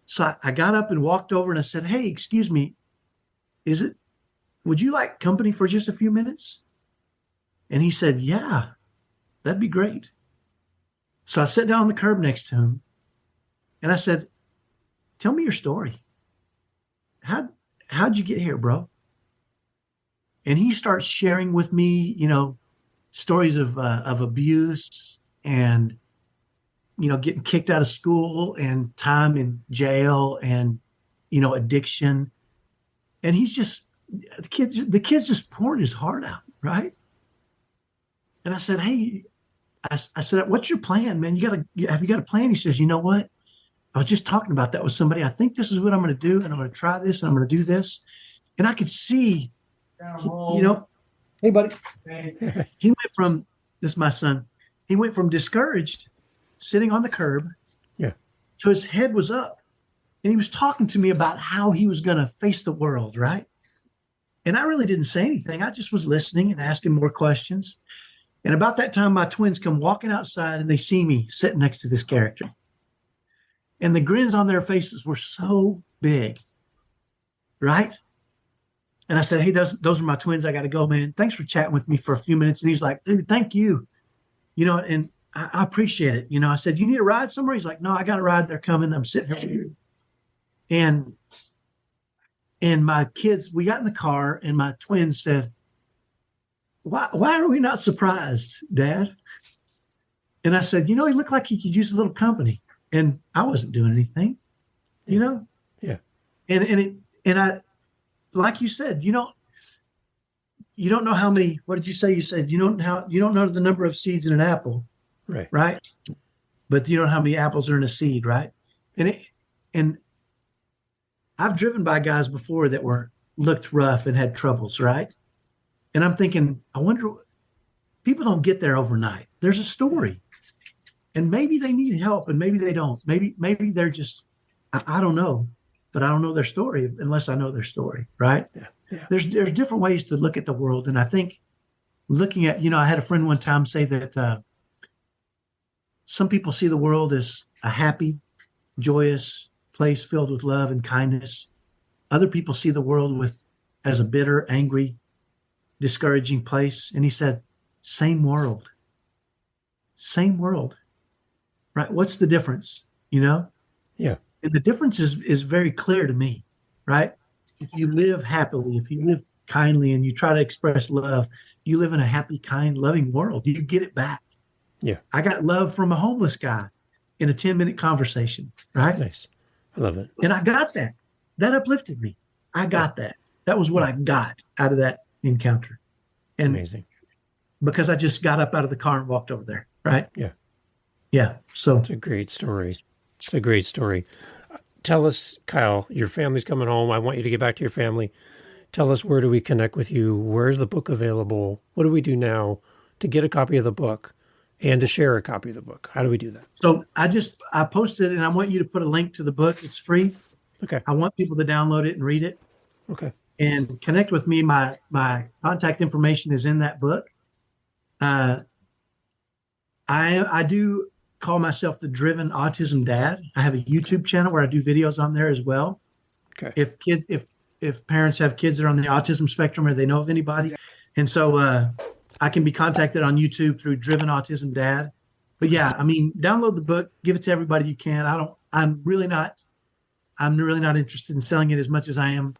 So I got up and walked over and I said, "Hey, excuse me, would you like company for just a few minutes?" And he said, "Yeah, that'd be great." So I sat down on the curb next to him and I said, "Tell me your story. How'd you get here, bro?" And he starts sharing with me, stories of abuse and, getting kicked out of school and time in jail and, addiction. And the kid's just pouring his heart out, right? And I said, "Hey," I said, "What's your plan, man? Have you got a plan?" He says, "You know what? I was just talking about that with somebody. I think this is what I'm going to do, and I'm going to try this, and I'm going to do this." And I could see, hey, buddy. He went from, this is my son, he went from discouraged, sitting on the curb, to his head was up. And he was talking to me about how he was going to face the world, right? And I really didn't say anything. I just was listening and asking more questions. And about that time, my twins come walking outside, and they see me sitting next to this character. And the grins on their faces were so big, right? And I said, "Hey, those are my twins. I got to go, man. Thanks for chatting with me for a few minutes." And he's like, "Dude, thank you. And I appreciate it." I said, "You need a ride somewhere?" He's like, "No, I got a ride. They're coming. I'm sitting here." And my kids, we got in the car, and my twins said, Why are we not surprised, Dad?" And I said, "He looked like he could use a little company." And I wasn't doing anything, Yeah. And I, like you said, you don't know how many, what did you say? You said, you don't know the number of seeds in an apple. Right. Right. But you don't know how many apples are in a seed. Right. And I've driven by guys before that looked rough and had troubles. Right. And I'm thinking, I wonder, people don't get there overnight. There's a story. And maybe they need help, and maybe they don't. Maybe they're just, I don't know, but I don't know their story unless I know their story, right? Yeah. There's different ways to look at the world. And I think looking at, I had a friend one time say that some people see the world as a happy, joyous place filled with love and kindness. Other people see the world as a bitter, angry, discouraging place. And he said, same world. Right? What's the difference? Yeah. And the difference is very clear to me, right? If you live happily, if you live kindly, and you try to express love, you live in a happy, kind, loving world. You get it back. Yeah. I got love from a homeless guy in a 10-minute conversation, right? Nice. I love it. And I got that. That uplifted me. I got that. That was what I got out of that encounter. And amazing. Because I just got up out of the car and walked over there, right? Yeah. Yeah. So it's a great story. Tell us, Kyle, your family's coming home. I want you to get back to your family. Tell us, where do we connect with you? Where's the book available? What do we do now to get a copy of the book and to share a copy of the book? How do we do that? So I posted, and I want you to put a link to the book. It's free. Okay. I want people to download it and read it. Okay. And connect with me. My contact information is in that book. I do call myself the Driven Autism Dad. I have a YouTube channel where I do videos on there as well. Okay. If parents have kids that are on the autism spectrum or they know of anybody. And so I can be contacted on YouTube through Driven Autism Dad. But yeah, I mean, download the book, give it to everybody you can. I'm really not interested in selling it as much as I am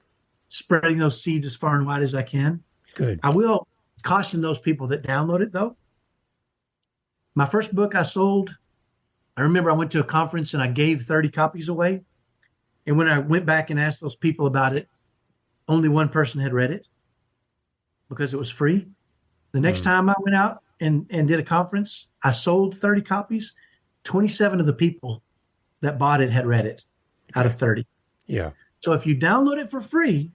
spreading those seeds as far and wide as I can. Good. I will caution those people that download it though. My first book I sold, I remember I went to a conference and I gave 30 copies away. And when I went back and asked those people about it, only one person had read it because it was free. The next time I went out and did a conference, I sold 30 copies. 27 of the people that bought it had read it out of 30. Yeah. So if you download it for free,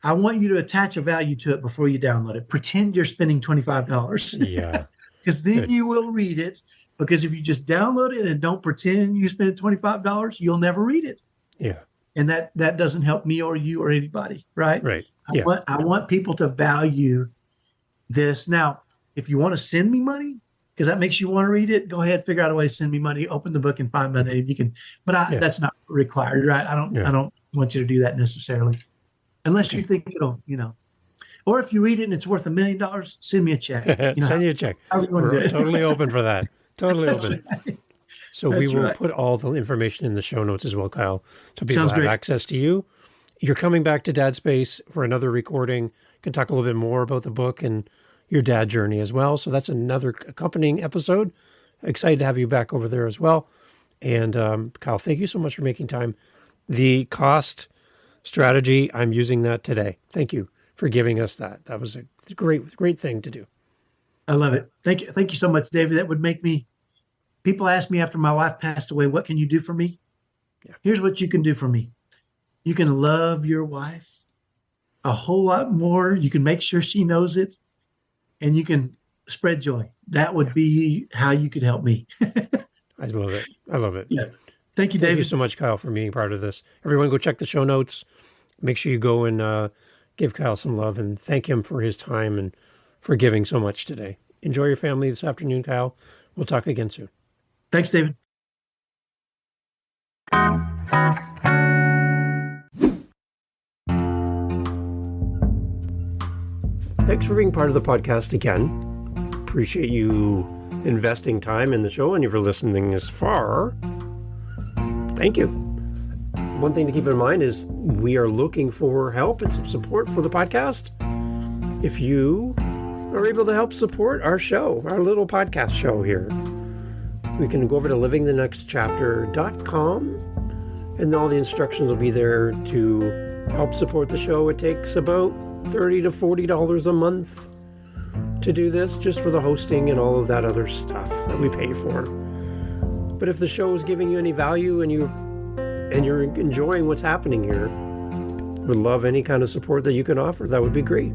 I want you to attach a value to it before you download it. Pretend you're spending $25. Yeah. Because then you will read it. Because if you just download it and don't pretend you spent $25, you'll never read it. Yeah. And that doesn't help me or you or anybody, right? Right. I want people to value this. Now, if you want to send me money, because that makes you want to read it, go ahead, figure out a way to send me money, open the book and find my name. You can, but that's not required, right? I don't want you to do that necessarily. Unless you think it'll, or if you read it and it's worth $1 million, send me a check. Send you a check. We're totally open for that. Totally open. Right. So we will put all the information in the show notes as well, Kyle, so people Sounds have great. access to you. You're coming back to Dad Space for another recording. You can talk a little bit more about the book and your dad journey as well. So that's another accompanying episode. Excited to have you back over there as well. And Kyle, thank you so much for making time. The cost strategy, I'm using that today. Thank you for giving us that. That was a great thing to do. I love it. Thank you so much, David. That would make me, people ask me after my wife passed away, what can you do for me? Yeah. Here's what you can do for me. You can love your wife a whole lot more. You can make sure she knows it, and you can spread joy. That would be how you could help me. I love it. I love it. Yeah. Thank you, David. Thank you so much, Kyle, for being part of this. Everyone go check the show notes. Make sure you go and give Kyle some love and thank him for his time and for giving so much today. Enjoy your family this afternoon, Kyle. We'll talk again soon. Thanks, David. Thanks for being part of the podcast again. Appreciate you investing time in the show and you for listening this far. Thank you. One thing to keep in mind is we are looking for help and some support for the podcast. If you are able to help support our show, our little podcast show here, we can go over to livingthenextchapter.com and all the instructions will be there to help support the show. It takes about $30 to $40 a month to do this, just for the hosting and all of that other stuff that we pay for. But if the show is giving you any value and you're enjoying what's happening here, would love any kind of support that you can offer. That would be great.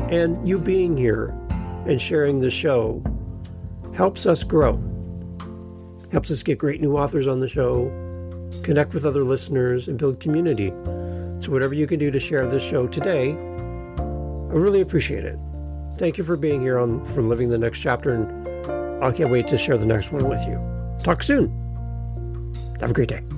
And you being here and sharing the show helps us grow, helps us get great new authors on the show, connect with other listeners, and build community. So whatever you can do to share this show today, I really appreciate it. Thank you for being here for Living the Next Chapter, and I can't wait to share the next one with you. Talk soon. Have a great day.